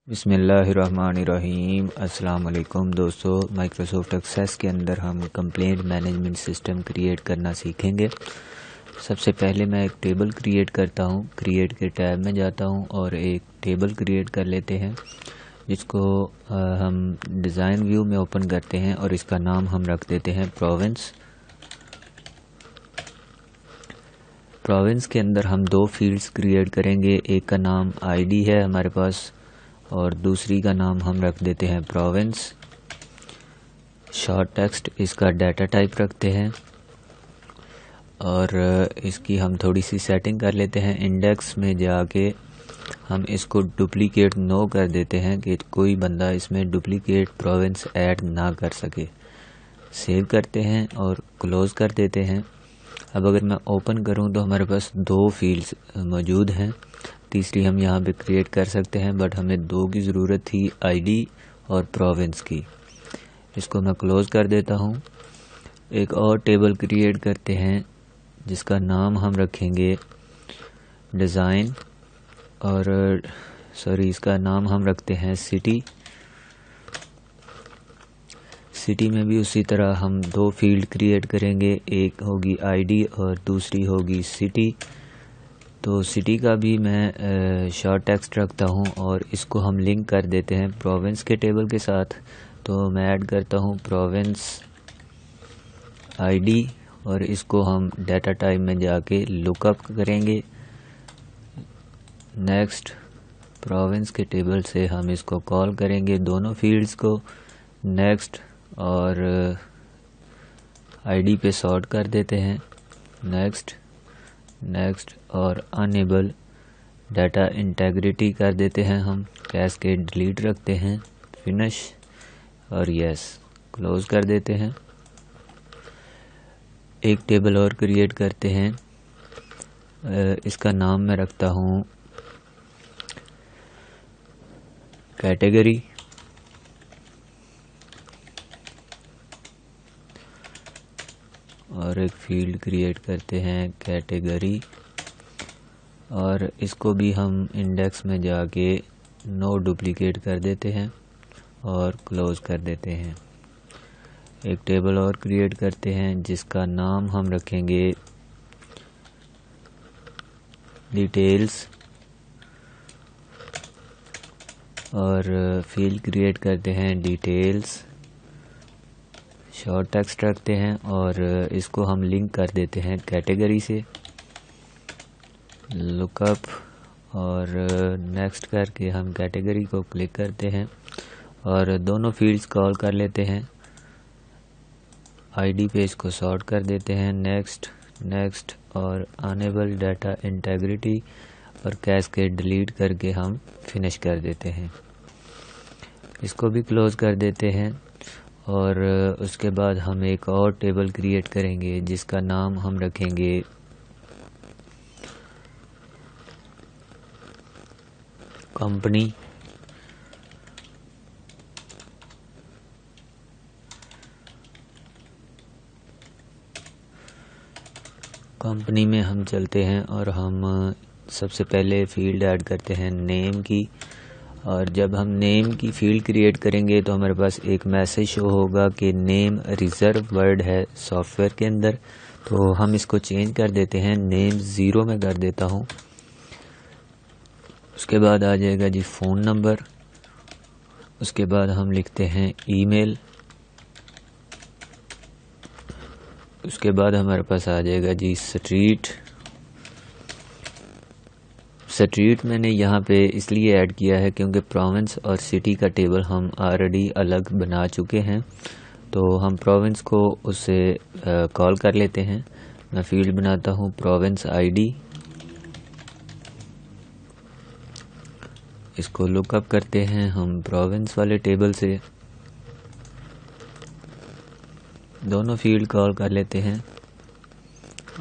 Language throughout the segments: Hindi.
बिस्मिल्लाहिर्रहमानिर्रहीम। अस्सलाम वालेकुम दोस्तों, माइक्रोसॉफ्ट एक्सेस के अंदर हम कंप्लेंट मैनेजमेंट सिस्टम क्रिएट करना सीखेंगे। सबसे पहले मैं एक टेबल क्रिएट करता हूँ। क्रिएट के टैब में जाता हूँ और एक टेबल क्रिएट कर लेते हैं, जिसको हम डिज़ाइन व्यू में ओपन करते हैं और इसका नाम हम रख देते हैं प्रोविंस। प्रोविंस के अंदर हम दो फील्ड्स क्रिएट करेंगे। एक का नाम आईडी है हमारे पास और दूसरी का नाम हम रख देते हैं प्रोविंस। शॉर्ट टेक्स्ट इसका डाटा टाइप रखते हैं और इसकी हम थोड़ी सी सेटिंग कर लेते हैं। इंडेक्स में जाके हम इसको डुप्लीकेट नो कर देते हैं कि कोई बंदा इसमें डुप्लीकेट प्रोविंस ऐड ना कर सके। सेव करते हैं और क्लोज़ कर देते हैं। अब अगर मैं ओपन करूं तो हमारे पास दो फील्ड्स मौजूद हैं। तीसरी हम यहाँ पे क्रिएट कर सकते हैं, बट हमें दो की ज़रूरत थी, आईडी और प्रोविंस की। इसको मैं क्लोज़ कर देता हूँ। एक और टेबल क्रिएट करते हैं जिसका नाम हम रखेंगे डिज़ाइन और इसका नाम हम रखते हैं सिटी। सिटी में भी उसी तरह हम दो फील्ड क्रिएट करेंगे, एक होगी आईडी और दूसरी होगी सिटी। तो सिटी का भी मैं शॉर्ट टेक्स्ट रखता हूँ और इसको हम लिंक कर देते हैं प्रोविंस के टेबल के साथ। तो मैं ऐड करता हूँ प्रोविंस आईडी और इसको हम डाटा टाइप में जाके लुकअप करेंगे। नेक्स्ट, प्रोविंस के टेबल से हम इसको कॉल करेंगे दोनों फील्ड्स को। नेक्स्ट और आईडी पे सॉर्ट कर देते हैं। नेक्स्ट और अनेबल डाटा इंटेग्रिटी कर देते हैं हम। कैस्केड डिलीट रखते हैं। फिनिश और यस, क्लोज कर देते हैं। एक टेबल और क्रिएट करते हैं। इसका नाम मैं रखता हूँ कैटेगरी और एक फील्ड क्रिएट करते हैं कैटेगरी और इसको भी हम इंडेक्स में जाके नो डुप्लीकेट कर देते हैं और क्लोज कर देते हैं। एक टेबल और क्रिएट करते हैं जिसका नाम हम रखेंगे डिटेल्स और फील्ड क्रिएट करते हैं डिटेल्स। शॉर्ट टेक्स्ट रखते हैं और इसको हम लिंक कर देते हैं कैटेगरी से। लुकअप और नेक्स्ट करके हम कैटेगरी को क्लिक करते हैं और दोनों फील्ड्स कॉल कर लेते हैं। आईडी पे इसको सॉर्ट कर देते हैं। नेक्स्ट और अनेबल डाटा इंटेग्रिटी और कैस्केड डिलीट करके हम फिनिश कर देते हैं। इसको भी क्लोज कर देते हैं और उसके बाद हम एक और टेबल क्रिएट करेंगे जिसका नाम हम रखेंगे कंपनी। कंपनी में हम चलते हैं और हम सबसे पहले फील्ड ऐड करते हैं नेम की। और जब हम नेम की फील्ड क्रिएट करेंगे तो हमारे पास एक मैसेज शो होगा कि नेम रिजर्व वर्ड है सॉफ्टवेयर के अंदर। तो हम इसको चेंज कर देते हैं, नेम 0 में कर देता हूँ। उसके बाद आ जाएगा जी फ़ोन नंबर। उसके बाद हम लिखते हैं ईमेल। उसके बाद हमारे पास आ जाएगा जी स्ट्रीट मैंने यहाँ पे इसलिए ऐड किया है क्योंकि प्रोविंस और सिटी का टेबल हम ऑलरेडी अलग बना चुके हैं। तो हम प्रोविंस को उससे कॉल कर लेते हैं। मैं फील्ड बनाता हूँ प्रोविंस आईडी। इसको लुकअप करते हैं हम प्रोविंस वाले टेबल से। दोनों फील्ड कॉल कर लेते हैं।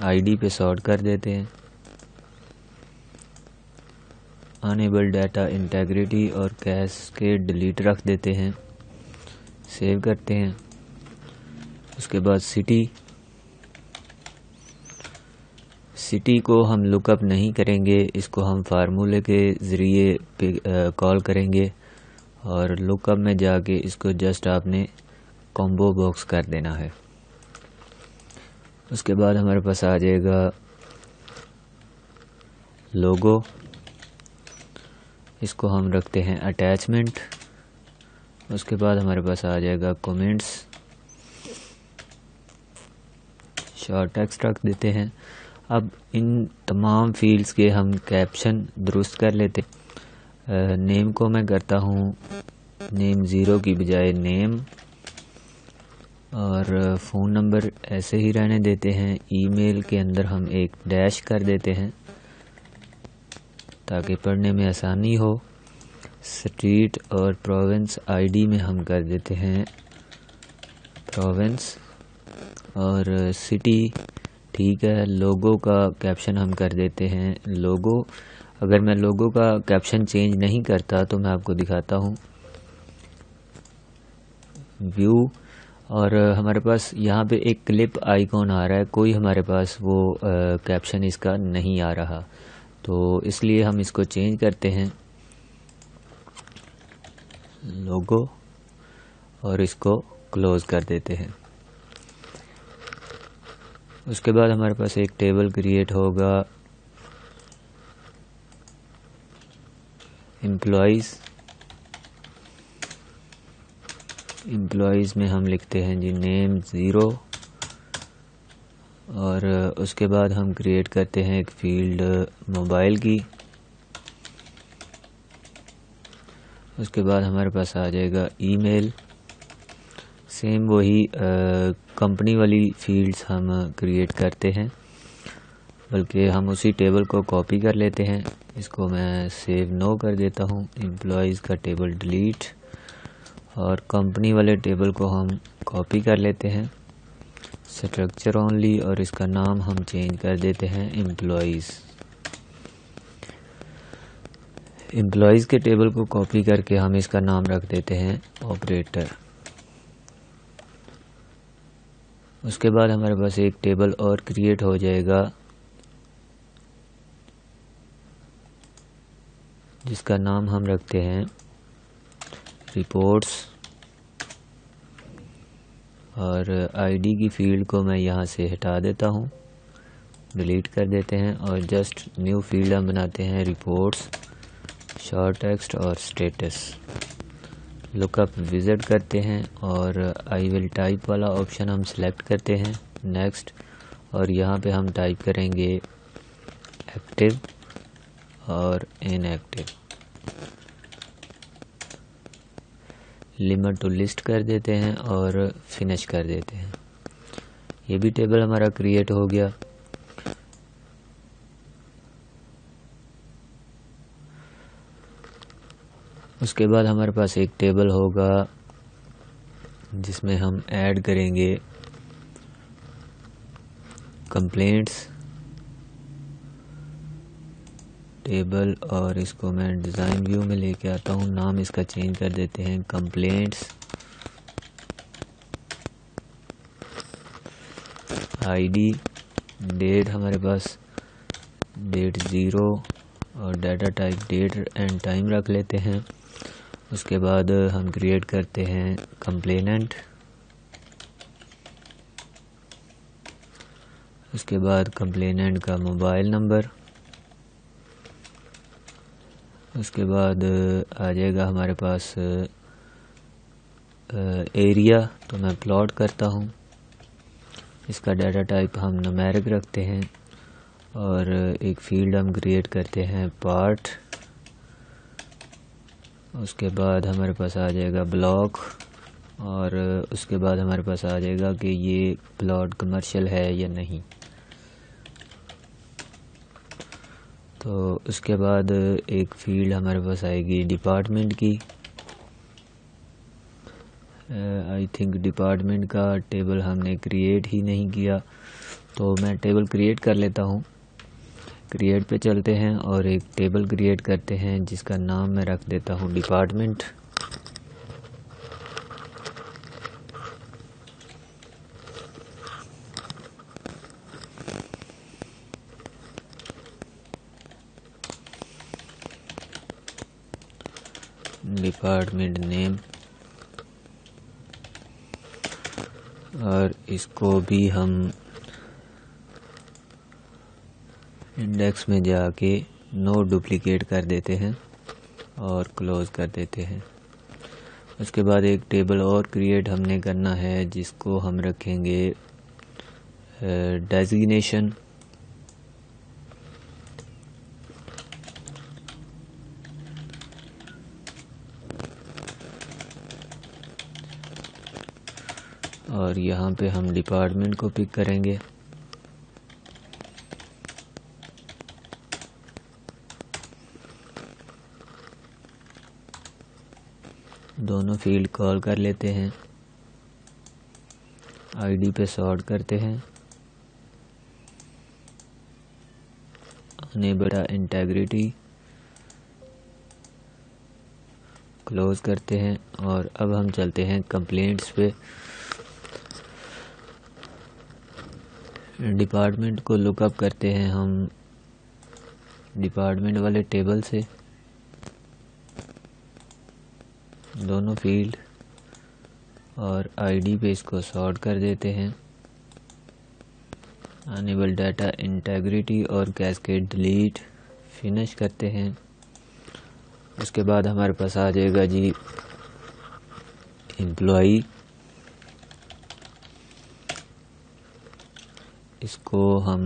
आईडी पे सॉर्ट कर देते हैं। अनेबल डाटा इंटेग्रिटी और कैस्केड डिलीट रख देते हैं। सेव करते हैं। उसके बाद सिटी को हम लुकअप नहीं करेंगे, इसको हम फार्मूले के ज़रिए कॉल करेंगे। और लुकअप में जाके इसको जस्ट आपने कॉम्बो बॉक्स कर देना है। उसके बाद हमारे पास आ जाएगा लोगो, इसको हम रखते हैं अटैचमेंट। उसके बाद हमारे पास आ जाएगा कमेंट्स, शॉर्ट टेक्स्ट रख देते हैं। अब इन तमाम फील्ड्स के हम कैप्शन दुरुस्त कर लेते। नेम को मैं करता हूँ नेम 0 की बजाय नेम, और फ़ोन नंबर ऐसे ही रहने देते हैं। ईमेल के अंदर हम एक डैश कर देते हैं ताकि पढ़ने में आसानी हो। स्ट्रीट और प्रोविंस आईडी में हम कर देते हैं प्रोविंस, और सिटी ठीक है। लोगो का कैप्शन हम कर देते हैं लोगो। अगर मैं लोगो का कैप्शन चेंज नहीं करता तो मैं आपको दिखाता हूँ व्यू, और हमारे पास यहाँ पे एक क्लिप आइकॉन आ रहा है, कोई हमारे पास वो कैप्शन इसका नहीं आ रहा, तो इसलिए हम इसको चेंज करते हैं लोगो और इसको क्लोज कर देते हैं। उसके बाद हमारे पास एक टेबल क्रिएट होगा एम्प्लॉइज़ में हम लिखते हैं जी नेम 0, और उसके बाद हम क्रिएट करते हैं एक फील्ड मोबाइल की। उसके बाद हमारे पास आ जाएगा ईमेल। सेम वही कंपनी वाली फील्ड्स हम क्रिएट करते हैं, बल्कि हम उसी टेबल को कॉपी कर लेते हैं। इसको मैं सेव नो कर देता हूँ। एम्प्लॉइज़ का टेबल डिलीट, और कंपनी वाले टेबल को हम कॉपी कर लेते हैं स्ट्रक्चर ओनली, और इसका नाम हम चेंज कर देते हैं एम्प्लॉइज़। एम्प्लॉइज़ के टेबल को कॉपी करके हम इसका नाम रख देते हैं ऑपरेटर। उसके बाद हमारे पास एक टेबल और क्रिएट हो जाएगा जिसका नाम हम रखते हैं रिपोर्ट्स, और आईडी की फील्ड को मैं यहाँ से हटा देता हूँ, डिलीट कर देते हैं, और जस्ट न्यू फील्ड हम बनाते हैं रिपोर्ट्स, शॉर्ट टेक्स्ट और स्टेटस। लुकअप विजिट करते हैं और आई विल टाइप वाला ऑप्शन हम सिलेक्ट करते हैं, नेक्स्ट, और यहाँ पे हम टाइप करेंगे एक्टिव और इनएक्टिव। लिमिट टू लिस्ट कर देते हैं और फिनिश कर देते हैं। ये भी टेबल हमारा क्रिएट हो गया। उसके बाद हमारे पास एक टेबल होगा जिसमें हम ऐड करेंगे कंप्लेंट्स टेबल, और इसको मैं डिज़ाइन व्यू में लेके आता हूँ। नाम इसका चेंज कर देते हैं कंप्लेंट्स। आईडी, डेट हमारे पास डेट 0, और data type date and time रख लेते हैं। उसके बाद हम क्रिएट करते हैं कंप्लेनेंट। उसके बाद कंप्लेनेंट का मोबाइल नंबर। उसके बाद आ जाएगा हमारे पास एरिया, तो मैं प्लॉट करता हूँ। इसका डाटा टाइप हम न्यूमेरिक रखते हैं, और एक फील्ड हम क्रिएट करते हैं पार्ट। उसके बाद हमारे पास आ जाएगा ब्लॉक, और उसके बाद हमारे पास आ जाएगा कि ये प्लॉट कमर्शियल है या नहीं। तो उसके बाद एक फील्ड हमारे पास आएगी डिपार्टमेंट की। आई थिंक डिपार्टमेंट का टेबल हमने क्रिएट ही नहीं किया, तो मैं टेबल क्रिएट कर लेता हूँ। क्रिएट पे चलते हैं और एक टेबल क्रिएट करते हैं जिसका नाम मैं रख देता हूँ डिपार्टमेंट। डिपार्टमेंट नेम, और इसको भी हम इंडेक्स में जाके नो डुप्लीकेट कर देते हैं और क्लोज कर देते हैं। उसके बाद एक टेबल और क्रिएट हमने करना है जिसको हम रखेंगे डेजिग्नेशन, और यहाँ पे हम डिपार्टमेंट को पिक करेंगे। दोनों फील्ड कॉल कर लेते हैं, आईडी पे सॉर्ट करते हैं, अनेबल इंटेग्रिटी क्लोज करते हैं। और अब हम चलते हैं कंप्लेंट्स पे। डिपार्टमेंट को लुकअप करते हैं हम डिपार्टमेंट वाले टेबल से, दोनों फील्ड और आईडी पे इसको सॉर्ट कर देते हैं, अनेबल डाटा इंटेग्रिटी और कैस्केड डिलीट फिनिश करते हैं। उसके बाद हमारे पास आ जाएगा जी एम्प्लॉई, इसको हम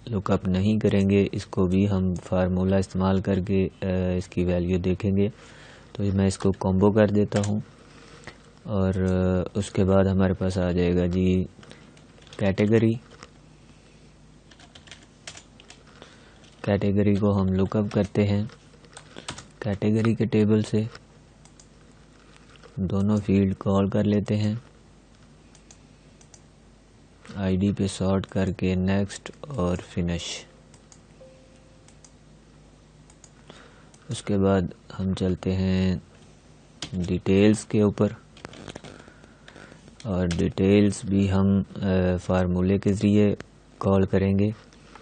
लुकअप नहीं करेंगे, इसको भी हम फार्मूला इस्तेमाल करके इसकी वैल्यू देखेंगे। तो मैं इसको कॉम्बो कर देता हूँ और उसके बाद हमारे पास आ जाएगा जी कैटेगरी। कैटेगरी को हम लुकअप करते हैं कैटेगरी के टेबल से, दोनों फील्ड कॉल कर लेते हैं, आईडी पे सॉर्ट करके नेक्स्ट और फिनिश। उसके बाद हम चलते हैं डिटेल्स के ऊपर, और डिटेल्स भी हम फार्मूले के ज़रिए कॉल करेंगे।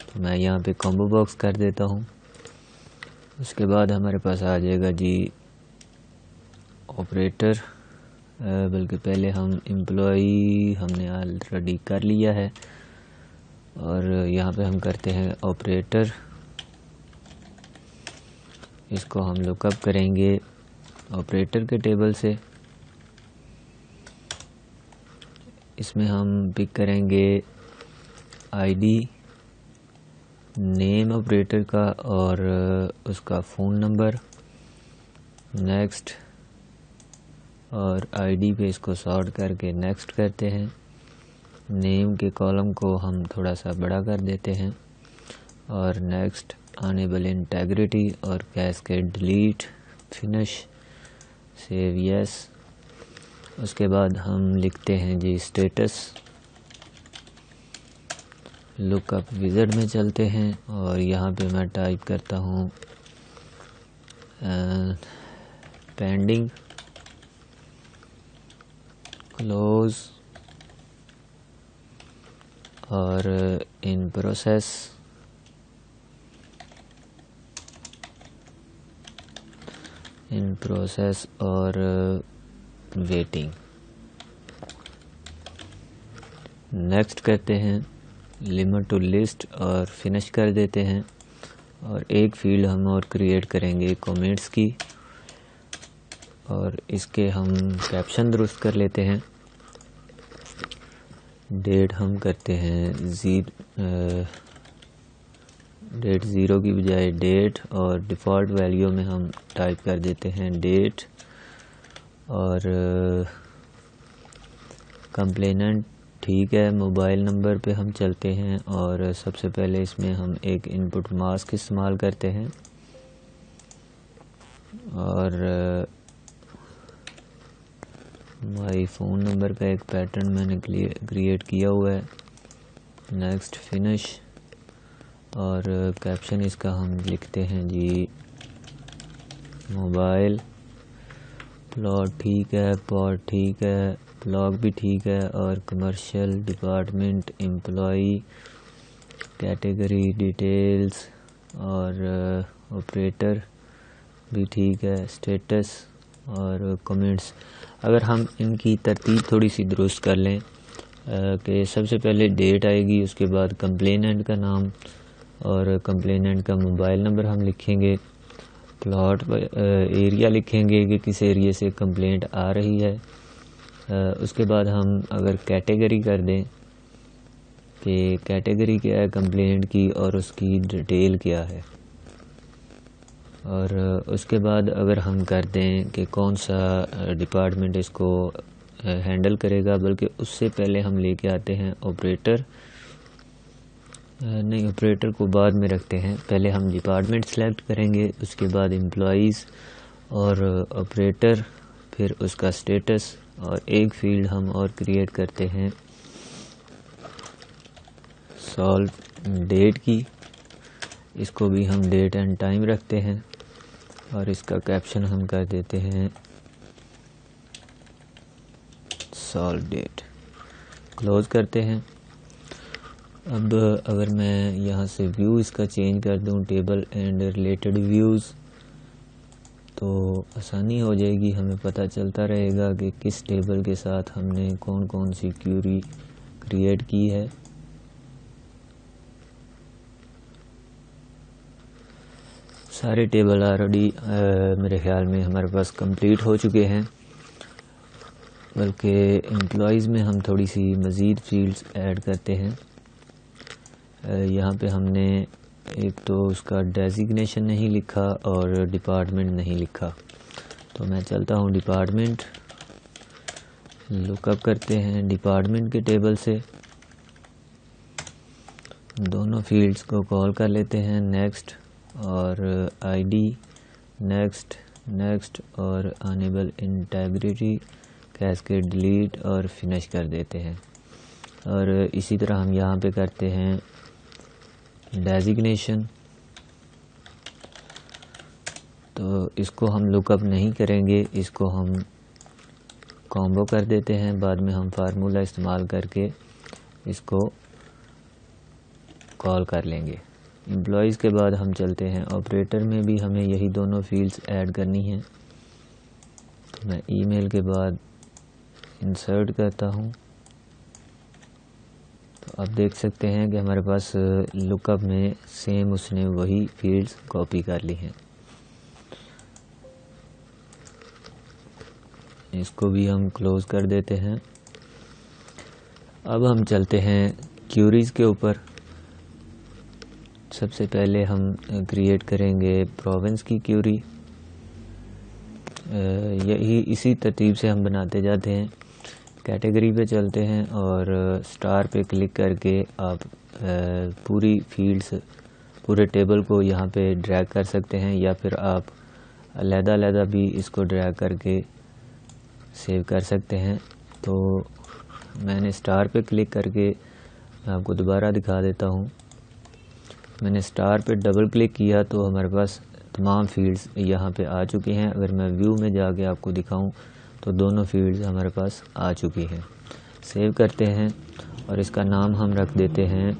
तो मैं यहाँ पे कॉम्बो बॉक्स कर देता हूँ। उसके बाद हमारे पास आ जाएगा जी ऑपरेटर, बल्कि पहले हम एम्प्लॉई हमने ऑलरेडी कर लिया है, और यहाँ पे हम करते हैं ऑपरेटर, इसको हम लुकअप करेंगे ऑपरेटर के टेबल से। इसमें हम पिक करेंगे आईडी, नेम ऑपरेटर का और उसका फ़ोन नंबर, नेक्स्ट, और आईडी पे इसको सॉर्ट करके नेक्स्ट करते हैं। नेम के कॉलम को हम थोड़ा सा बड़ा कर देते हैं और नेक्स्ट, अनेबल इंटेग्रिटी और cascade delete finish, save yes. उसके बाद हम लिखते हैं जी स्टेटस, लुकअप विज़ार्ड में चलते हैं और यहाँ पे मैं टाइप करता हूँ पेंडिंग, क्लोज और इन प्रोसेस, और वेटिंग। नेक्स्ट करते हैं, लिमिट टू लिस्ट और फिनिश कर देते हैं। और एक फील्ड हम और क्रिएट करेंगे कमेंट्स की, और इसके हम कैप्शन दुरुस्त कर लेते हैं। डेट हम करते हैं डेट 0 की बजाय डेट, और डिफ़ॉल्ट वैल्यू में हम टाइप कर देते हैं डेट। और कंप्लेनेंट ठीक है, मोबाइल नंबर पे हम चलते हैं और सबसे पहले इसमें हम एक इनपुट मास्क इस्तेमाल करते हैं, और माई फ़ोन नंबर का एक पैटर्न मैंने क्रिएट किया हुआ है। नेक्स्ट फिनिश, और कैप्शन इसका हम लिखते हैं जी मोबाइल, प्लॉट ठीक है, पॉट ठीक है, ब्लॉग भी ठीक है, और commercial, department, employee, category, details और ऑपरेटर भी ठीक है, स्टेटस और कमेंट्स। अगर हम इनकी तरतीब थोड़ी सी दुरुस्त कर लें कि सबसे पहले डेट आएगी, उसके बाद कंप्लेनेंट का नाम और कंप्लेनेंट का मोबाइल नंबर हम लिखेंगे, प्लॉट एरिया लिखेंगे कि किस एरिया से कंप्लेंट आ रही है। उसके बाद हम अगर कैटेगरी कर दें कि कैटेगरी क्या है कंप्लेंट की और उसकी डिटेल क्या है, और उसके बाद अगर हम कर दें कि कौन सा डिपार्टमेंट इसको हैंडल करेगा, बल्कि उससे पहले हम लेके आते हैं ऑपरेटर, नहीं ऑपरेटर को बाद में रखते हैं, पहले हम डिपार्टमेंट सेलेक्ट करेंगे, उसके बाद एम्प्लॉइज़ और ऑपरेटर, फिर उसका स्टेटस, और एक फील्ड हम और क्रिएट करते हैं सॉल्व डेट की, इसको भी हम डेट एंड टाइम रखते हैं और इसका कैप्शन हम कर देते हैं सॉल्व डेट, क्लोज करते हैं। अब अगर मैं यहाँ से व्यू इसका चेंज कर दूँ टेबल एंड रिलेटेड व्यूज़, तो आसानी हो जाएगी, हमें पता चलता रहेगा कि किस टेबल के साथ हमने कौन कौन सी क्यूरी क्रिएट की है। सारे टेबल ऑलरेडी मेरे ख्याल में हमारे पास कंप्लीट हो चुके हैं, बल्कि एम्प्लॉइज़ में हम थोड़ी सी मज़ीद फील्ड्स ऐड करते हैं। यहाँ पे हमने एक तो उसका डेजिग्नेशन नहीं लिखा और डिपार्टमेंट नहीं लिखा, तो मैं चलता हूँ डिपार्टमेंट, लुकअप करते हैं डिपार्टमेंट के टेबल से, दोनों फील्ड्स को कॉल कर लेते हैं नेक्स्ट और आईडी, नेक्स्ट नेक्स्ट और अनेबल इंटेग्रिटी, कैस्केड डिलीट और फिनिश कर देते हैं। और इसी तरह हम यहाँ पे करते हैं डेजिग्नेशन, तो इसको हम लुकअप नहीं करेंगे, इसको हम कॉम्बो कर देते हैं, बाद में हम फार्मूला इस्तेमाल करके इसको कॉल कर लेंगे। एम्प्लॉइज़ के बाद हम चलते हैं ऑपरेटर में, भी हमें यही दोनों फील्ड्स ऐड करनी हैं, तो मैं ईमेल के बाद इंसर्ट करता हूँ, तो आप देख सकते हैं कि हमारे पास लुकअप में सेम उसने वही फील्ड्स कॉपी कर ली हैं। इसको भी हम क्लोज कर देते हैं। अब हम चलते हैं क्यूरीज़ के ऊपर। सबसे पहले हम क्रिएट करेंगे प्रोविंस की क्यूरी, यही इसी तरतीब से हम बनाते जाते हैं। कैटेगरी पे चलते हैं और स्टार पे क्लिक करके आप पूरी फील्ड्स, पूरे टेबल को यहाँ पे ड्रैग कर सकते हैं, या फिर आप अलग-अलग भी इसको ड्रैग करके सेव कर सकते हैं। तो मैंने स्टार पे क्लिक करके आपको दोबारा दिखा देता हूँ। मैंने स्टार पे डबल क्लिक किया तो हमारे पास तमाम फील्ड्स यहाँ पे आ चुकी हैं। अगर मैं व्यू में जाके आपको दिखाऊं तो दोनों फील्ड्स हमारे पास आ चुकी हैं। सेव करते हैं और इसका नाम हम रख देते हैं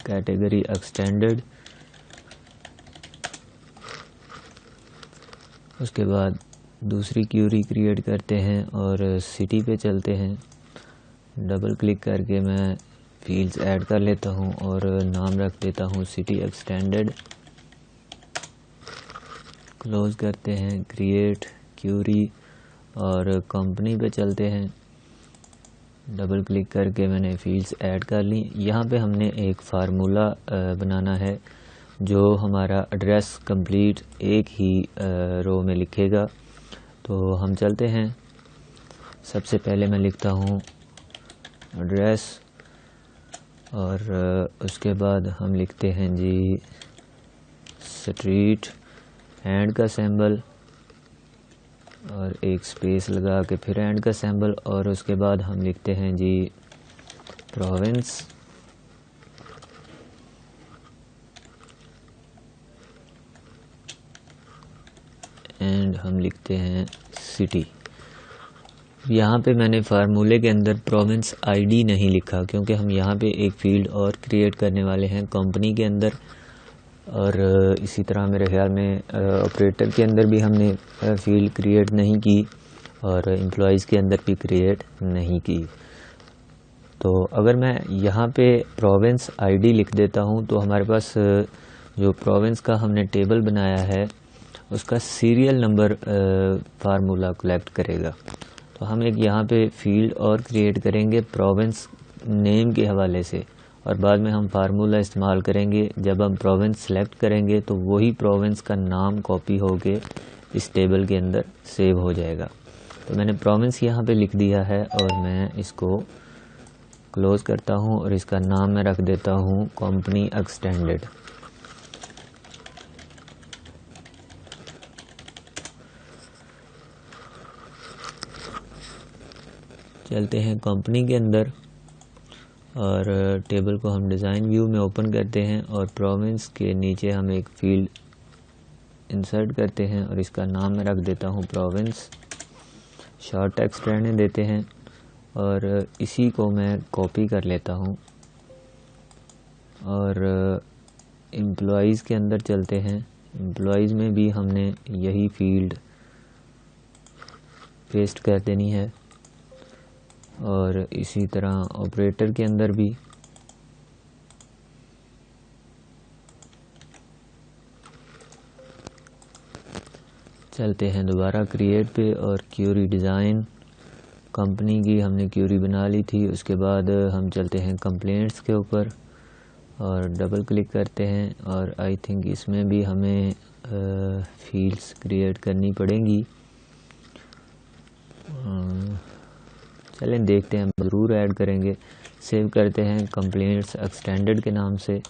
कैटेगरी एक्सटेंडेड। उसके बाद दूसरी क्यूरी क्रिएट करते हैं और सिटी पे चलते हैं। डबल क्लिक करके मैं फील्ड्स ऐड कर लेता हूं और नाम रख देता हूं सिटी एक्सटेंडेड। क्लोज करते हैं, क्रिएट क्यूरी और कंपनी पे चलते हैं। डबल क्लिक करके मैंने फील्ड्स ऐड कर ली। यहाँ पे हमने एक फार्मूला बनाना है जो हमारा एड्रेस कंप्लीट एक ही रो में लिखेगा। तो हम चलते हैं, सबसे पहले मैं लिखता हूँ एड्रेस और उसके बाद हम लिखते हैं जी स्ट्रीट, एंड का सिंबल और एक स्पेस लगा के फिर एंड का सिंबल, और उसके बाद हम लिखते हैं जी प्रोविंस एंड हम लिखते हैं सिटी। यहाँ पे मैंने फार्मूले के अंदर प्रोविंस आईडी नहीं लिखा क्योंकि हम यहाँ पे एक फील्ड और क्रिएट करने वाले हैं कंपनी के अंदर। और इसी तरह मेरे ख्याल में ऑपरेटर के अंदर भी हमने फील्ड क्रिएट नहीं की और एम्प्लॉइज़ के अंदर भी क्रिएट नहीं की। तो अगर मैं यहाँ पे प्रोविंस आईडी लिख देता हूँ तो हमारे पास जो प्रोविंस का हमने टेबल बनाया है उसका सीरियल नंबर फार्मूला कलेक्ट करेगा। तो हम एक यहाँ पे फील्ड और क्रिएट करेंगे प्रोविंस नेम के हवाले से, और बाद में हम फार्मूला इस्तेमाल करेंगे। जब हम प्रोविंस सेलेक्ट करेंगे तो वही प्रोविंस का नाम कॉपी होके इस टेबल के अंदर सेव हो जाएगा। तो मैंने प्रोविंस यहाँ पे लिख दिया है और मैं इसको क्लोज़ करता हूँ और इसका नाम मैं रख देता हूँ कंपनी एक्सटेंडेड। चलते हैं कंपनी के अंदर और टेबल को हम डिज़ाइन व्यू में ओपन करते हैं और प्रोविंस के नीचे हम एक फील्ड इंसर्ट करते हैं और इसका नाम मैं रख देता हूँ प्रोविंस। शॉर्ट टेक्स्ट रहने देते हैं और इसी को मैं कॉपी कर लेता हूँ और एम्प्लॉइज़ के अंदर चलते हैं। एम्प्लॉइज़ में भी हमने यही फील्ड पेस्ट कर देनी है और इसी तरह ऑपरेटर के अंदर भी। चलते हैं दोबारा क्रिएट पे और क्यूरी डिज़ाइन कंपनी की हमने क्यूरी बना ली थी। उसके बाद हम चलते हैं कंप्लेंट्स के ऊपर और डबल क्लिक करते हैं और आई थिंक इसमें भी हमें फील्ड्स क्रिएट करनी पड़ेंगी। चलें देखते हैं, ज़रूर ऐड करेंगे। सेव करते हैं कंप्लेंट्स एक्सटेंडेड के नाम से।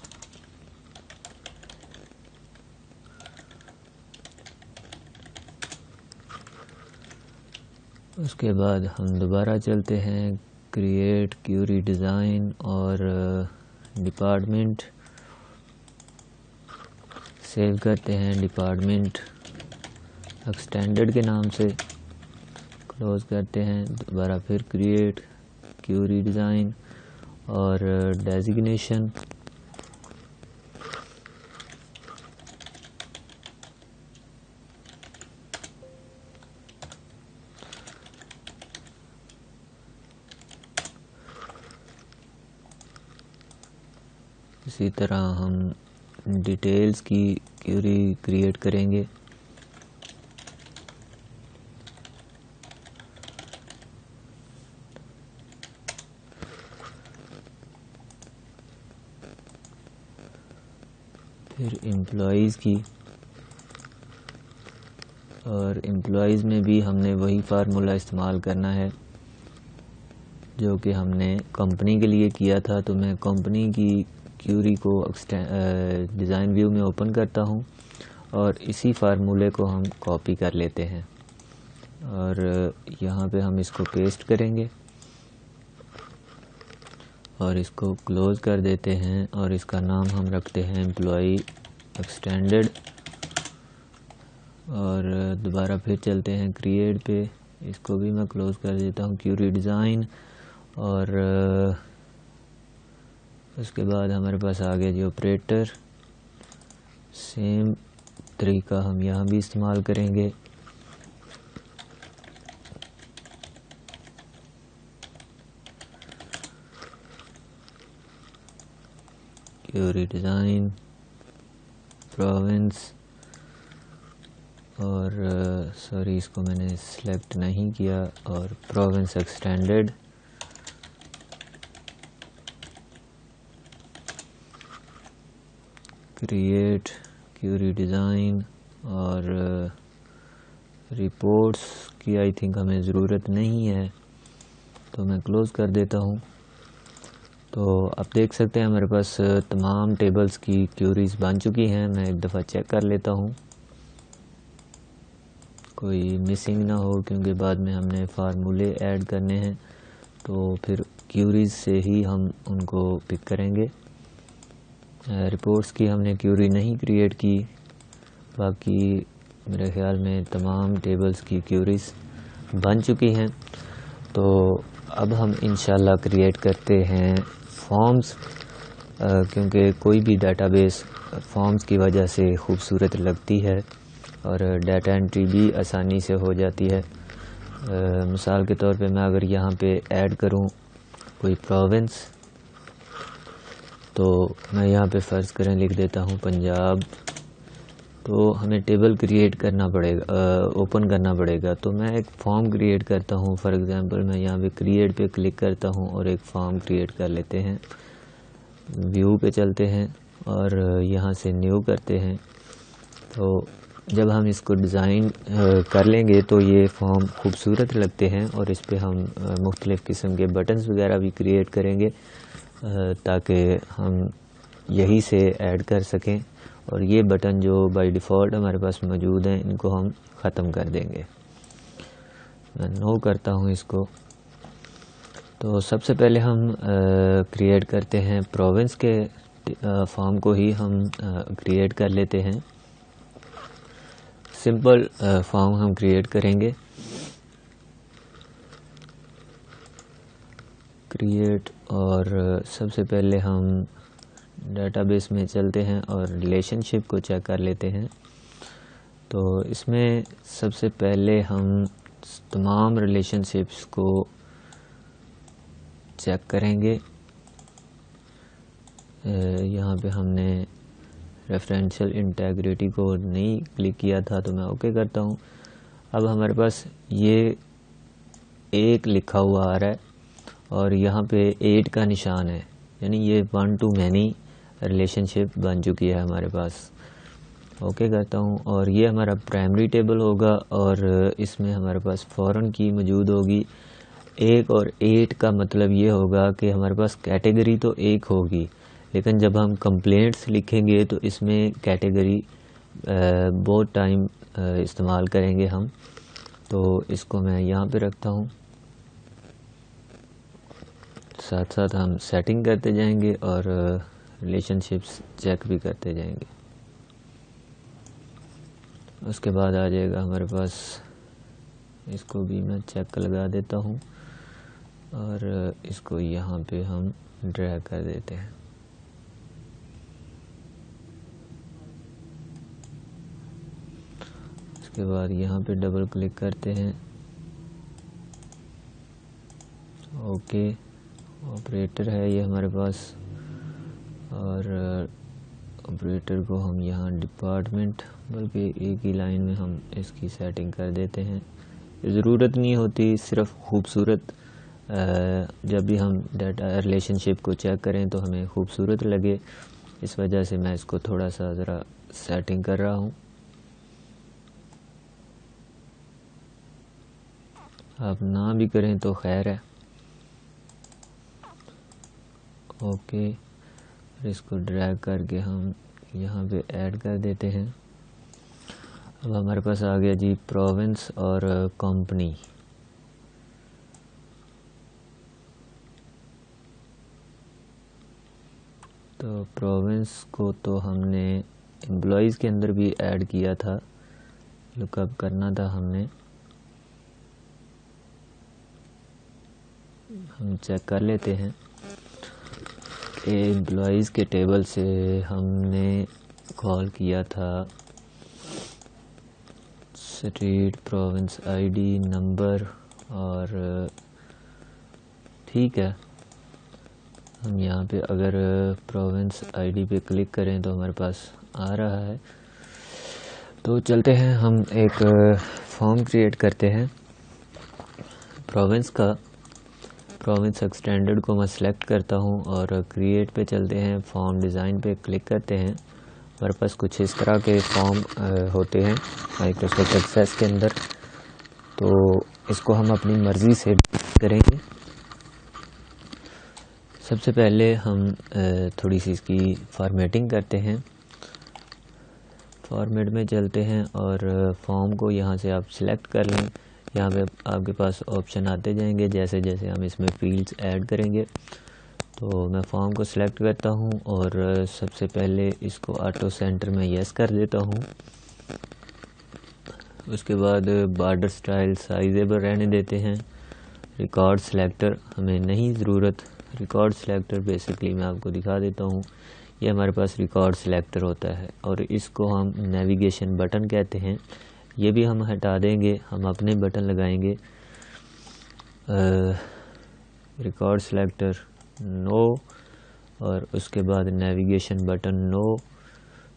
उसके बाद हम दोबारा चलते हैं क्रिएट क्यूरी डिज़ाइन और डिपार्टमेंट। सेव करते हैं डिपार्टमेंट एक्सटेंडेड के नाम से। क्लोज़ करते हैं, दोबारा फिर क्रिएट क्यूरी डिज़ाइन और डेजिग्नेशन। इसी तरह हम डिटेल्स की क्यूरी क्रिएट करेंगे। फिर एम्प्लॉइज़ की, और एम्प्लॉइज़ में भी हमने वही फार्मूला इस्तेमाल करना है जो कि हमने कंपनी के लिए किया था। तो मैं कंपनी की क्यूरी को डिज़ाइन व्यू में ओपन करता हूँ और इसी फार्मूले को हम कॉपी कर लेते हैं और यहाँ पे हम इसको पेस्ट करेंगे और इसको क्लोज़ कर देते हैं और इसका नाम हम रखते हैं एम्प्लॉई एक्सटेंडेड। और दोबारा फिर चलते हैं क्रिएट पे, इसको भी मैं क्लोज़ कर देता हूँ क्यूरी डिज़ाइन। और उसके बाद हमारे पास आ गया जो ऑपरेटर, सेम तरीका हम यहाँ भी इस्तेमाल करेंगे। क्यूरी डिज़ाइन प्रोविंस और सॉरी इसको मैंने सेलेक्ट नहीं किया, और province extended. Create query design और रिपोर्ट्स की आई थिंक हमें ज़रूरत नहीं है तो मैं क्लोज़ कर देता हूँ। तो आप देख सकते हैं हमारे पास तमाम टेबल्स की क्यूरीज़ बन चुकी हैं। मैं एक दफ़ा चेक कर लेता हूँ कोई मिसिंग ना हो, क्योंकि बाद में हमने फार्मूले ऐड करने हैं तो फिर क्यूरीज़ से ही हम उनको पिक करेंगे। रिपोर्ट्स की हमने क्यूरी नहीं क्रिएट की, बाकी मेरे ख़्याल में तमाम टेबल्स की क्यूरीज़ बन चुकी हैं। तो अब हम इंशाल्लाह क्रिएट करते हैं फॉर्म्स। क्योंकि कोई भी डेटाबेस फॉर्म्स की वजह से खूबसूरत लगती है और डाटा एंट्री भी आसानी से हो जाती है। मिसाल के तौर पे मैं अगर यहाँ पे ऐड करूँ कोई प्रोविंस, तो मैं यहाँ पे फ़र्ज़ करें लिख देता हूँ पंजाब, तो हमें टेबल क्रिएट करना पड़ेगा, ओपन करना पड़ेगा। तो मैं एक फॉर्म क्रिएट करता हूँ। फॉर एग्ज़ाम्पल मैं यहाँ पे क्रिएट पे क्लिक करता हूँ और एक फॉर्म क्रिएट कर लेते हैं। व्यू पे चलते हैं और यहाँ से न्यू करते हैं। तो जब हम इसको डिज़ाइन कर लेंगे तो ये फॉर्म खूबसूरत लगते हैं और इस पे हम मुख्तलिफ़ किस्म के बटन्स वगैरह भी क्रिएट करेंगे ताकि हम यही से ऐड कर सकें। और ये बटन जो बाय डिफ़ॉल्ट हमारे पास मौजूद हैं इनको हम ख़त्म कर देंगे। मैं नो करता हूँ इसको। तो सबसे पहले हम क्रिएट करते हैं प्रोविंस के फॉर्म को ही हम क्रिएट कर लेते हैं। सिंपल फॉर्म हम क्रिएट करेंगे। क्रिएट, और सबसे पहले हम डेटाबेस में चलते हैं और रिलेशनशिप को चेक कर लेते हैं। तो इसमें सबसे पहले हम तमाम रिलेशनशिप्स को चेक करेंगे। यहाँ पे हमने रेफरेंशियल इंटेग्रिटी को नहीं क्लिक किया था, तो मैं ओके करता हूँ। अब हमारे पास ये एक लिखा हुआ आ रहा है और यहाँ पे 8 का निशान है, यानी ये 1 to many रिलेशनशिप बन चुकी है हमारे पास। ओके करता हूँ और ये हमारा प्राइमरी टेबल होगा और इसमें हमारे पास फॉरेन की मौजूद होगी। 1 और 8 का मतलब ये होगा कि हमारे पास कैटेगरी तो एक होगी, लेकिन जब हम कंप्लेंट्स लिखेंगे तो इसमें कैटेगरी बहुत टाइम इस्तेमाल करेंगे हम। तो इसको मैं यहाँ पे रखता हूँ। साथ साथ हम सेटिंग करते जाएंगे और रिलेशनशिप्स चेक भी करते जाएंगे। उसके बाद आ जाएगा हमारे पास, इसको भी मैं चेक लगा देता हूँ और इसको यहाँ पे हम ड्रैग कर देते हैं। उसके बाद यहाँ पे डबल क्लिक करते हैं। ओके, ऑपरेटर है ये हमारे पास, और ऑपरेटर को हम यहाँ डिपार्टमेंट, बल्कि एक ही लाइन में हम इसकी सेटिंग कर देते हैं। ज़रूरत नहीं होती, सिर्फ खूबसूरत जब भी हम डाटा रिलेशनशिप को चेक करें तो हमें खूबसूरत लगे, इस वजह से मैं इसको थोड़ा सा ज़रा सेटिंग कर रहा हूँ। आप ना भी करें तो खैर है। ओके, इसको ड्रैग करके हम यहाँ पे ऐड कर देते हैं। अब हमारे पास आ गया जी प्रोविंस और कंपनी। तो प्रोविंस को तो हमने एम्प्लॉइज़ के अंदर भी ऐड किया था, लुकअप करना था हमने। हम चेक कर लेते हैं कि एम्प्लॉइज़ के टेबल से हमने कॉल किया था स्ट्रीट, प्रोविंस, आईडी, नंबर, और ठीक है। हम यहाँ पे अगर प्रोविंस आईडी पे क्लिक करें तो हमारे पास आ रहा है। तो चलते हैं, हम एक फॉर्म क्रिएट करते हैं प्रोविंस का। प्रोविंस एक्सटेंडेड को मैं सेलेक्ट करता हूँ और क्रिएट पे चलते हैं, फॉर्म डिज़ाइन पे क्लिक करते हैं। हमारे पास कुछ इस तरह के फॉर्म होते हैं माइक्रोसॉफ्ट एक्सेस के अंदर। तो इसको हम अपनी मर्ज़ी से करेंगे। सबसे पहले हम थोड़ी सी इसकी फॉर्मेटिंग करते हैं। फॉर्मेट में चलते हैं और फॉर्म को यहाँ से आप सिलेक्ट कर लें। यहाँ पे आपके पास ऑप्शन आते जाएंगे जैसे जैसे हम इसमें फील्ड्स ऐड करेंगे। तो मैं फॉर्म को सिलेक्ट करता हूँ और सबसे पहले इसको ऑटो सेंटर में यस कर देता हूँ। उसके बाद बॉर्डर स्टाइल साइजेबल रहने देते हैं। रिकॉर्ड सिलेक्टर हमें नहीं ज़रूरत रिकॉर्ड सिलेक्टर बेसिकली मैं आपको दिखा देता हूँ। ये हमारे पास रिकॉर्ड सिलेक्टर होता है और इसको हम नेविगेशन बटन कहते हैं। ये भी हम हटा देंगे, हम अपने बटन लगाएंगे। रिकॉर्ड सिलेक्टर नो, और उसके बाद नेविगेशन बटन नो।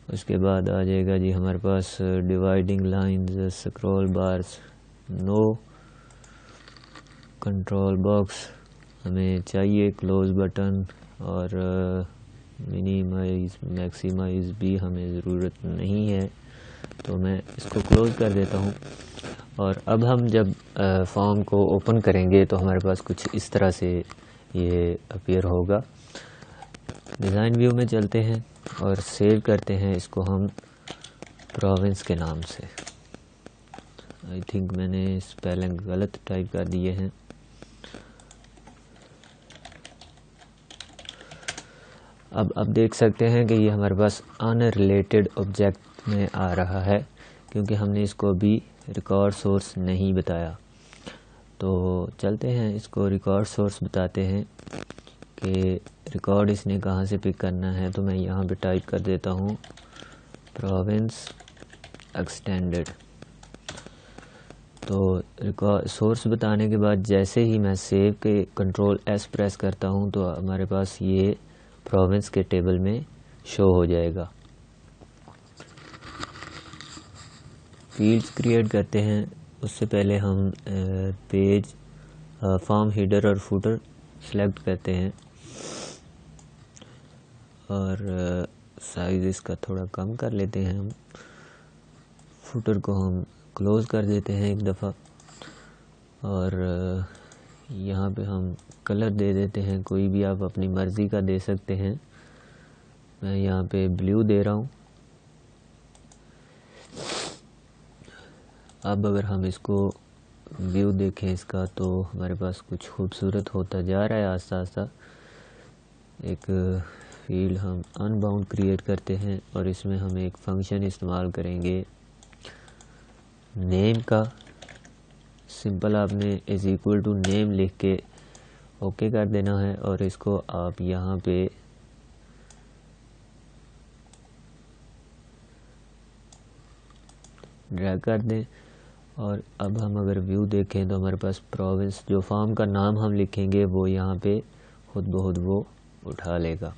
उसके बाद आ जाएगा जी हमारे पास dividing lines, scroll bars no, control box हमें चाहिए, क्लोज बटन और मिनिमाइज मैक्सिमाइज भी हमें ज़रूरत नहीं है, तो मैं इसको क्लोज कर देता हूँ। और अब हम जब फॉर्म को ओपन करेंगे तो हमारे पास कुछ इस तरह से ये अपीयर होगा। डिज़ाइन व्यू में चलते हैं और सेव करते हैं इसको हम प्रोविंस के नाम से। आई थिंक मैंने स्पेलिंग गलत टाइप कर दिए हैं। अब देख सकते हैं कि ये हमारे पास अनरिलेटेड ऑब्जेक्ट में आ रहा है, क्योंकि हमने इसको अभी रिकॉर्ड सोर्स नहीं बताया। तो चलते हैं इसको रिकॉर्ड सोर्स बताते हैं कि रिकॉर्ड इसने कहाँ से पिक करना है। तो मैं यहाँ पे टाइप कर देता हूँ प्रोविंस एक्सटेंडेड। तो रिकॉर्ड सोर्स बताने के बाद जैसे ही मैं सेव के कंट्रोल एस प्रेस करता हूँ तो हमारे पास ये प्रोविंस के टेबल में शो हो जाएगा। फील्ड्स क्रिएट करते हैं, उससे पहले हम पेज फॉर्म हीडर और फुटर सेलेक्ट करते हैं और साइज इसका थोड़ा कम कर लेते हैं। हम फुटर को हम क्लोज कर देते हैं एक दफ़ा और यहाँ पे हम कलर दे देते हैं, कोई भी आप अपनी मर्ज़ी का दे सकते हैं। मैं यहाँ पे ब्लू दे रहा हूँ। अब अगर हम इसको व्यू देखें इसका, तो हमारे पास कुछ खूबसूरत होता जा रहा है आस्ता आस्ता। एक फील्ड हम अनबाउंड क्रिएट करते हैं और इसमें हम एक फंक्शन इस्तेमाल करेंगे नेम का। सिंपल आपने इज इक्वल टू नेम लिख के ओके कर देना है और इसको आप यहाँ पे ड्रैग कर दें। और अब हम अगर व्यू देखें तो हमारे पास प्रोविंस, जो फॉर्म का नाम हम लिखेंगे वो यहाँ पे खुद ब खुद वो उठा लेगा।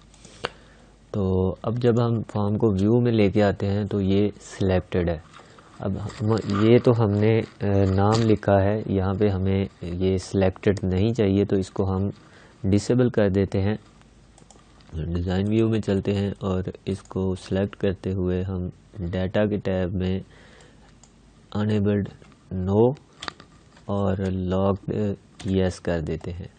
तो अब जब हम फॉर्म को व्यू में लेके आते हैं तो ये सिलेक्टेड है। अब ये तो हमने नाम लिखा है, यहाँ पे हमें ये सिलेक्टेड नहीं चाहिए, तो इसको हम डिसेबल कर देते हैं। डिज़ाइन व्यू में चलते हैं और इसको सिलेक्ट करते हुए हम डाटा के टैब में अनेबल्ड नो और लॉक्ड यस कर देते हैं।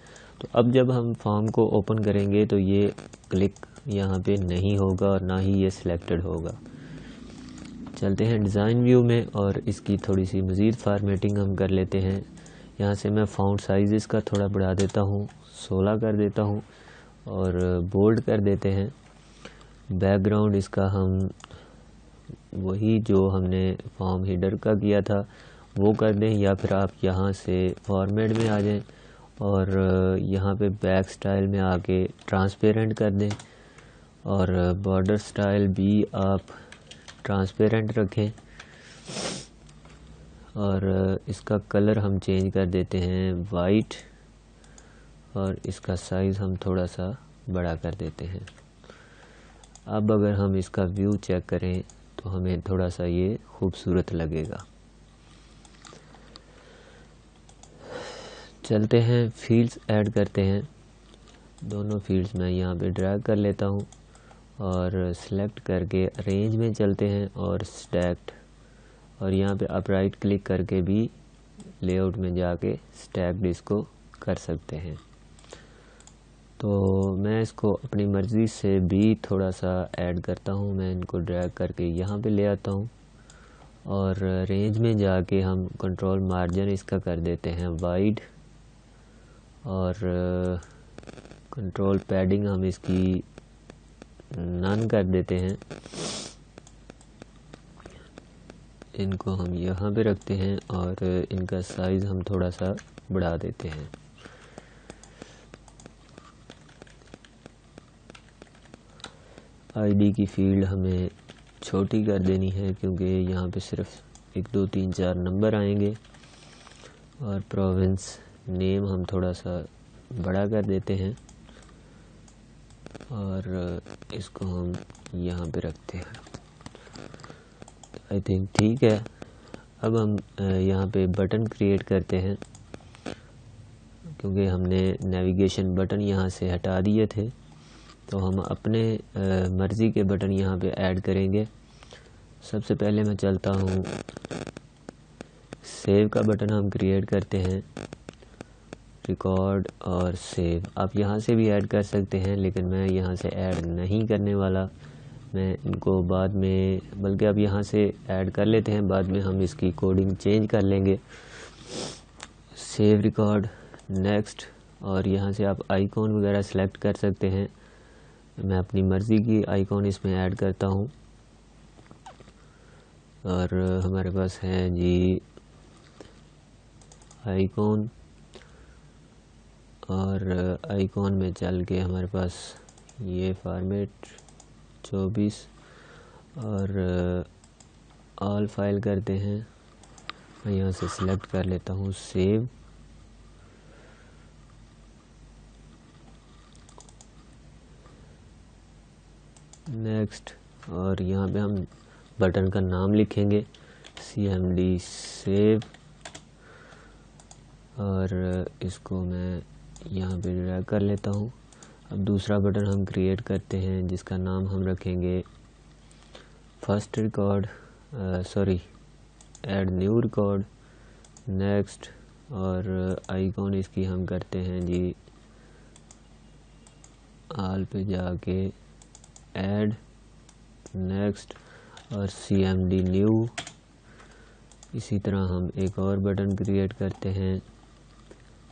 तो अब जब हम फॉर्म को ओपन करेंगे तो ये क्लिक यहाँ पे नहीं होगा और ना ही ये सिलेक्टेड होगा। चलते हैं डिज़ाइन व्यू में और इसकी थोड़ी सी मज़ीद फार्मेटिंग हम कर लेते हैं। यहाँ से मैं फ़ॉन्ट साइज़ इसका थोड़ा बढ़ा देता हूँ, 16 कर देता हूँ और बोल्ड कर देते हैं। बैकग्राउंड इसका हम वही जो हमने फॉर्म हीडर का किया था वो कर दें, या फिर आप यहाँ से फॉर्मेट में आ जाएं और यहाँ पे बैक स्टाइल में आके ट्रांसपेरेंट कर दें और बॉर्डर स्टाइल भी आप ट्रांसपेरेंट रखें और इसका कलर हम चेंज कर देते हैं वाइट और इसका साइज़ हम थोड़ा सा बड़ा कर देते हैं। अब अगर हम इसका व्यू चेक करें तो हमें थोड़ा सा ये खूबसूरत लगेगा। चलते हैं फील्ड्स ऐड करते हैं। दोनों फील्ड्स मैं यहाँ पे ड्रैग कर लेता हूँ और सिलेक्ट करके अरेंज में चलते हैं और स्टैक्ड, और यहाँ पे आप राइट क्लिक करके भी लेआउट में जाके स्टैक्ड इसको कर सकते हैं। तो मैं इसको अपनी मर्ज़ी से भी थोड़ा सा ऐड करता हूँ। मैं इनको ड्रैग करके यहाँ पे ले आता हूँ और रेंज में जाके हम कंट्रोल मार्जिन इसका कर देते हैं वाइड और कंट्रोल पैडिंग हम इसकी नन कर देते हैं। इनको हम यहाँ पे रखते हैं और इनका साइज़ हम थोड़ा सा बढ़ा देते हैं। आईडी की फील्ड हमें छोटी कर देनी है क्योंकि यहाँ पे सिर्फ 1 2 3 4 नंबर आएंगे। और प्रोविंस नेम हम थोड़ा सा बड़ा कर देते हैं और इसको हम यहाँ पे रखते हैं। आई थिंक ठीक है। अब हम यहाँ पे बटन क्रिएट करते हैं क्योंकि हमने नेविगेशन बटन यहाँ से हटा दिए थे, तो हम अपने मर्ज़ी के बटन यहाँ पे ऐड करेंगे। सबसे पहले मैं चलता हूँ, सेव का बटन हम क्रिएट करते हैं, रिकॉर्ड और सेव। आप यहाँ से भी ऐड कर सकते हैं लेकिन मैं यहाँ से ऐड नहीं करने वाला, मैं इनको बाद में, बल्कि अब यहाँ से ऐड कर लेते हैं, बाद में हम इसकी कोडिंग चेंज कर लेंगे। सेव रिकॉर्ड, नेक्स्ट, और यहाँ से आप आइकॉन वगैरह सेलेक्ट कर सकते हैं। मैं अपनी मर्ज़ी की आइकॉन इसमें ऐड करता हूँ और हमारे पास है जी आइकॉन, और आइकॉन में चल के हमारे पास ये फॉर्मेट 24 और ऑल फाइल करते हैं। मैं यहाँ से सिलेक्ट कर लेता हूँ सेव। नेक्स्ट, और यहाँ पे हम बटन का नाम लिखेंगे CMD सेव, और इसको मैं यहाँ पे ड्रैग कर लेता हूँ। अब दूसरा बटन हम क्रिएट करते हैं जिसका नाम हम रखेंगे first record, add new record. Next, और आइकॉन इसकी हम करते हैं जी ऑल पे जाके ऐड, नेक्स्ट, और CMD न्यू। इसी तरह हम एक और बटन क्रिएट करते हैं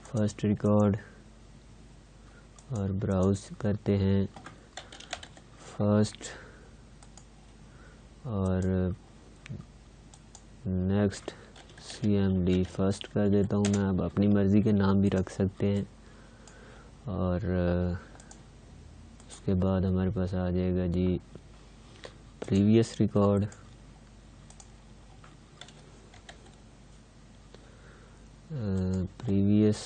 फर्स्ट रिकॉर्ड और ब्राउज करते हैं फर्स्ट और नेक्स्ट CMD फर्स्ट कर देता हूँ मैं। अब अपनी मर्ज़ी के नाम भी रख सकते हैं। और उसके बाद हमारे पास आ जाएगा जी प्रीवियस रिकॉर्ड, प्रीवियस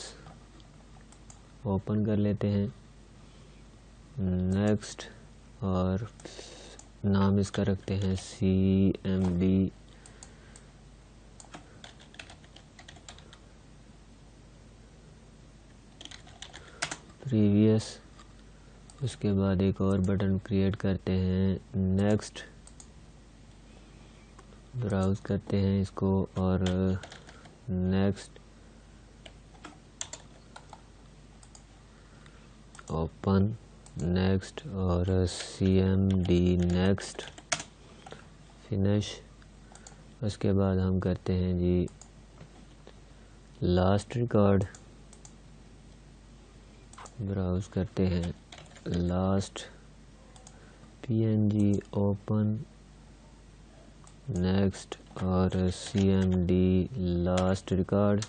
ओपन कर लेते हैं। नेक्स्ट, और नाम इसका रखते हैं CMD प्रीवियस। उसके बाद एक और बटन क्रिएट करते हैं नेक्स्ट, ब्राउज करते हैं इसको, और नेक्स्ट, ओपन, नेक्स्ट, और CMD नेक्स्ट, फिनिश। उसके बाद हम करते हैं जी लास्ट रिकॉर्ड, ब्राउज करते हैं लास्ट, PNG, ओपन, नेक्स्ट, और CMD last record,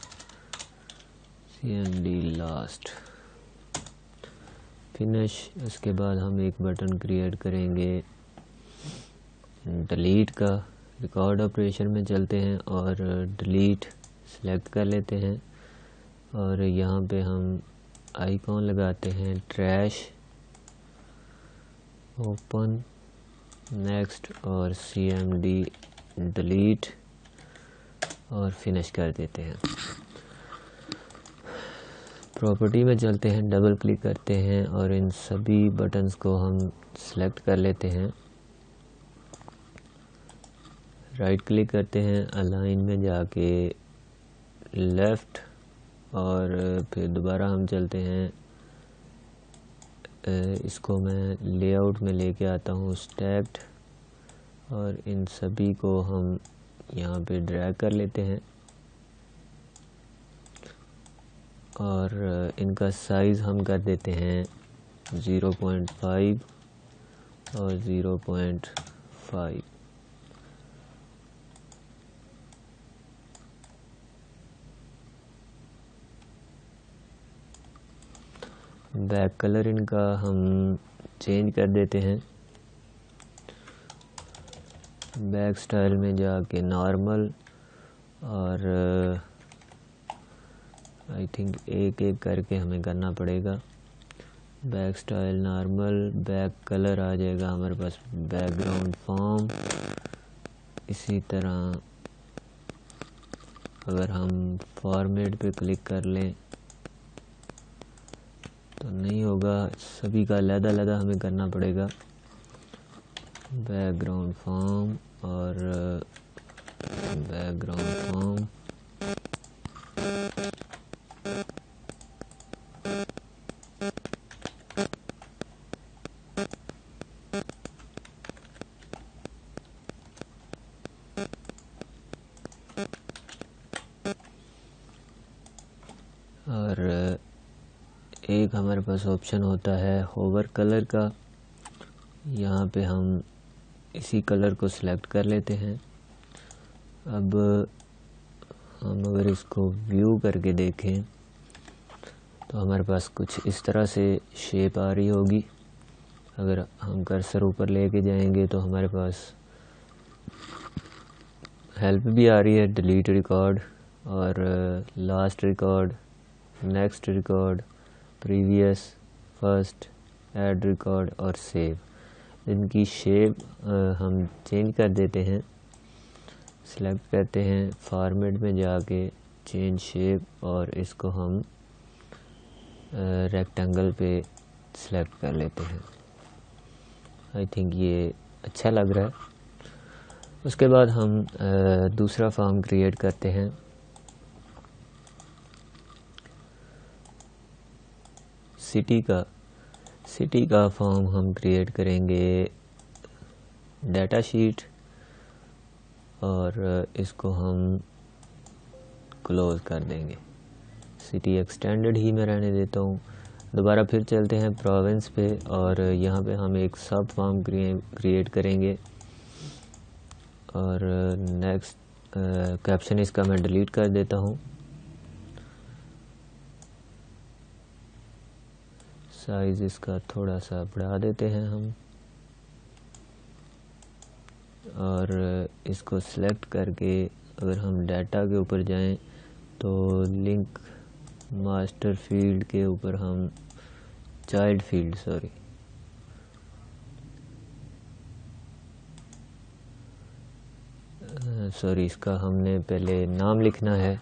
CMD last, finish. उसके बाद हम एक बटन क्रिएट करेंगे डिलीट का। रिकॉर्ड ऑपरेशन में चलते हैं और डिलीट सेलेक्ट कर लेते हैं, और यहाँ पे हम आइकॉन लगाते हैं ट्रैश, ओपन, नेक्स्ट, और CMD डिलीट, और फिनिश कर देते हैं। प्रॉपर्टी में चलते हैं, डबल क्लिक करते हैं और इन सभी बटन्स को हम सेलेक्ट कर लेते हैं। राइट क्लिक करते हैं, अलाइन में जाके लेफ़्ट, और फिर दोबारा हम चलते हैं, इसको मैं लेआउट में लेके आता हूँ स्टैक्ड, और इन सभी को हम यहाँ पे ड्रैग कर लेते हैं और इनका साइज़ हम कर देते हैं 0.5 और 0.5। बैक कलर इनका हम चेंज कर देते हैं बैक स्टाइल में जाके नॉर्मल, और आई थिंक एक एक करके हमें करना पड़ेगा। Back style, normal, back colour आ जाएगा हमारे पास बैकग्राउंड फॉर्म। इसी तरह अगर हम फॉर्मेट पे क्लिक कर लें तो नहीं होगा, सभी का अलग-अलग हमें करना पड़ेगा। बैकग्राउंड फॉर्म और बैकग्राउंड फॉर्म, और एक हमारे पास ऑप्शन होता है होवर कलर का। यहाँ पे हम इसी कलर को सिलेक्ट कर लेते हैं। अब हम अगर इसको व्यू करके देखें तो हमारे पास कुछ इस तरह से शेप आ रही होगी। अगर हम कर्सर ऊपर लेके जाएंगे तो हमारे पास हेल्प भी आ रही है, डिलीट रिकॉर्ड और last record, next record, previous, first, add record और सेव। इनकी शेप हम चेंज कर देते हैं। सिलेक्ट करते हैं, फॉर्मेट में जाके चेंज शेप, और इसको हम रेक्टेंगल पे सिलेक्ट कर लेते हैं। आई थिंक ये अच्छा लग रहा है। उसके बाद हम दूसरा फॉर्म क्रिएट करते हैं। सिटी का फॉर्म हम क्रिएट करेंगे डाटा शीट, और इसको हम क्लोज कर देंगे। सिटी एक्सटेंडेड ही मैं रहने देता हूँ। दोबारा फिर चलते हैं प्रोविंस पे, और यहाँ पे हम एक सब फॉर्म क्रिएट करेंगे। और नेक्स्ट कैप्शन इसका मैं डिलीट कर देता हूँ। साइज इसका थोड़ा सा बढ़ा देते हैं हम, और इसको सिलेक्ट करके अगर हम डाटा के ऊपर जाएं तो लिंक मास्टर फील्ड के ऊपर हम चाइल्ड फील्ड सॉरी इसका हमने पहले नाम लिखना है,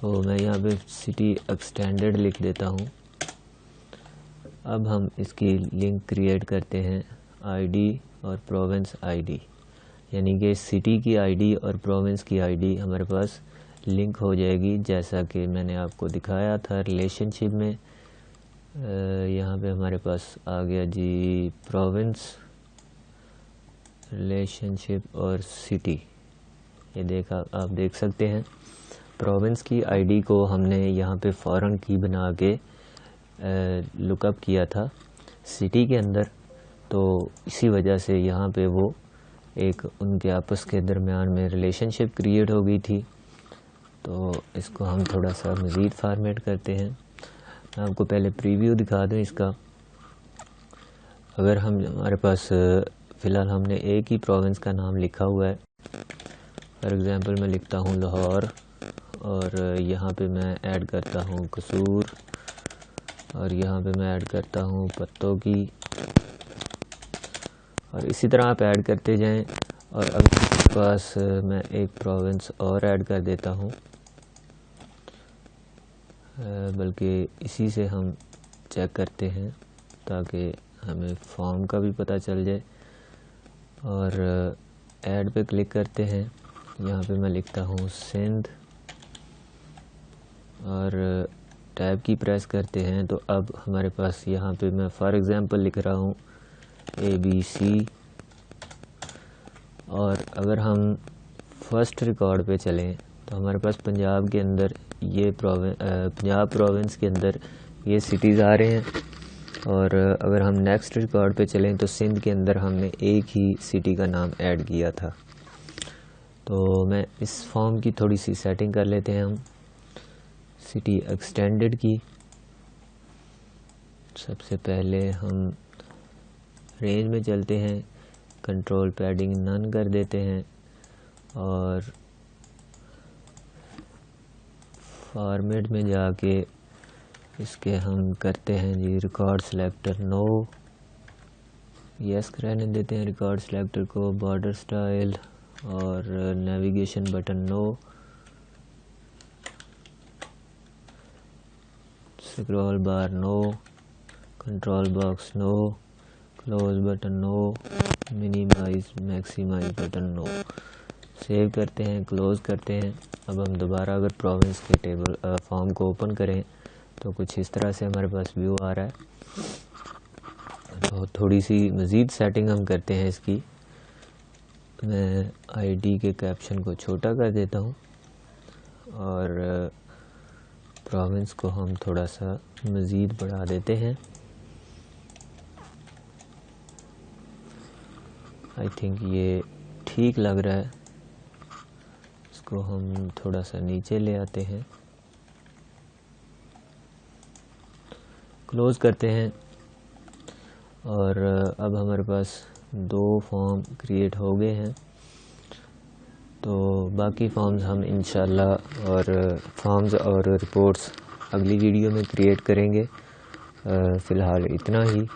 तो मैं यहाँ पे सिटी एक्सटेंडेड लिख देता हूँ। अब हम इसकी लिंक क्रिएट करते हैं, आईडी और प्रोविंस आईडी, यानी कि सिटी की आईडी और प्रोविंस की आईडी हमारे पास लिंक हो जाएगी, जैसा कि मैंने आपको दिखाया था रिलेशनशिप में। यहाँ पे हमारे पास आ गया जी प्रोविंस, रिलेशनशिप और सिटी। ये देखा, आप देख सकते हैं प्रोविंस की आईडी को हमने यहाँ पे फॉरेन की बना के लुकअप किया था सिटी के अंदर, तो इसी वजह से यहाँ पे वो एक उनके आपस के दरमियान में रिलेशनशिप क्रिएट हो गई थी। तो इसको हम थोड़ा सा मज़ीद फॉर्मेट करते हैं। मैं आपको पहले प्रीव्यू दिखा दूँ इसका। अगर हम हमारे पास फ़िलहाल हमने एक ही प्रोविंस का नाम लिखा हुआ है, फॉर एग्ज़ाम्पल मैं लिखता हूँ लाहौर, और यहाँ पे मैं ऐड करता हूँ कसूर, और यहाँ पे मैं ऐड करता हूँ पत्तों की, और इसी तरह आप ऐड करते जाएं। और अब मेरे पास मैं एक प्रोविंस और ऐड कर देता हूँ, बल्कि इसी से हम चेक करते हैं ताकि हमें फॉर्म का भी पता चल जाए। और ऐड पे क्लिक करते हैं, यहाँ पे मैं लिखता हूँ सिंध, और टैब की प्रेस करते हैं। तो अब हमारे पास यहाँ पे मैं फॉर एग्ज़ाम्पल लिख रहा हूँ ABC, और अगर हम फर्स्ट रिकॉर्ड पे चलें तो हमारे पास पंजाब के अंदर ये पंजाब प्रोविंस के अंदर ये सिटीज़ आ रहे हैं। और अगर हम नेक्स्ट रिकॉर्ड पे चलें तो सिंध के अंदर हमने एक ही सिटी का नाम ऐड किया था। तो मैं इस फॉर्म की थोड़ी सी सेटिंग कर लेते हैं हम सिटी एक्सटेंडेड की। सबसे पहले हम रेंज में चलते हैं, कंट्रोल पैडिंग नन कर देते हैं और फॉर्मेट में जाके इसके हम करते हैं जी रिकॉर्ड सिलेक्टर नो, यस रहने देते हैं रिकॉर्ड सिलेक्टर को। बॉर्डर स्टाइल और navigation button no, scroll bar no, control box no, close button no, minimize maximize button no. Save करते हैं, क्लोज करते हैं। अब हम दोबारा अगर प्रोविंस के टेबल फॉर्म को ओपन करें तो कुछ इस तरह से हमारे पास व्यू आ रहा है। तो थोड़ी सी मज़ीद सेटिंग हम करते हैं इसकी। मैं आईडी के कैप्शन को छोटा कर देता हूँ और प्रोविंस को हम थोड़ा सा मज़ीद बढ़ा देते हैं। आई थिंक ये ठीक लग रहा है। इसको हम थोड़ा सा नीचे ले आते हैं, क्लोज़ करते हैं और अब हमारे पास 2 फॉर्म क्रिएट हो गए हैं। तो बाकी फॉर्म्स हम इंशाल्लाह और फॉर्म्स और रिपोर्ट्स अगली वीडियो में क्रिएट करेंगे। फ़िलहाल इतना ही।